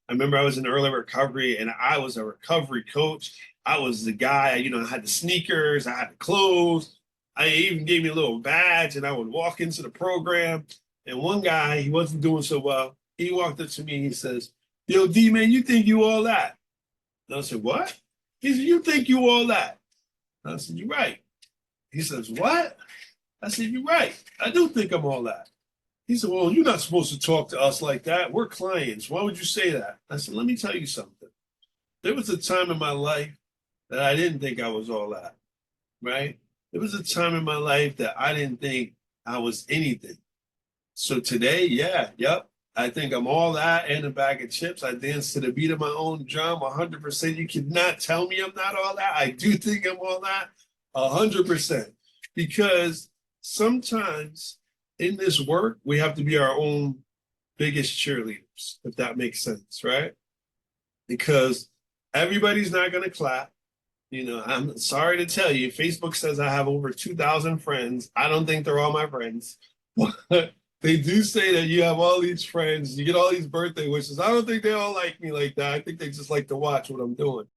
I remember I was in early recovery and I was a recovery coach. I was the guy, I had the sneakers, I had the clothes. I even gave me a little badge and I would walk into the program. And one guy, he wasn't doing so well. He walked up to me and he says, "Yo, D man, you think you all that?" And I said, "What?" He said, "You think you all that?" And I said, "You're right." He says, "What?" I said, "You're right. I do think I'm all that." He said, "Well, you're not supposed to talk to us like that. We're clients. Why would you say that?" I said, "Let me tell you something. There was a time in my life that I didn't think I was all that, right? There was a time in my life that I didn't think I was anything. So today, yeah, yep, I think I'm all that and a bag of chips. I dance to the beat of my own drum 100%. You cannot tell me I'm not all that. I do think I'm all that 100%. Because sometimes in this work, we have to be our own biggest cheerleaders, if that makes sense, right? Because everybody's not going to clap. I'm sorry to tell you, Facebook says I have over 2,000 friends. I don't think they're all my friends. But they do say that you have all these friends, you get all these birthday wishes. I don't think they all like me like that. I think they just like to watch what I'm doing.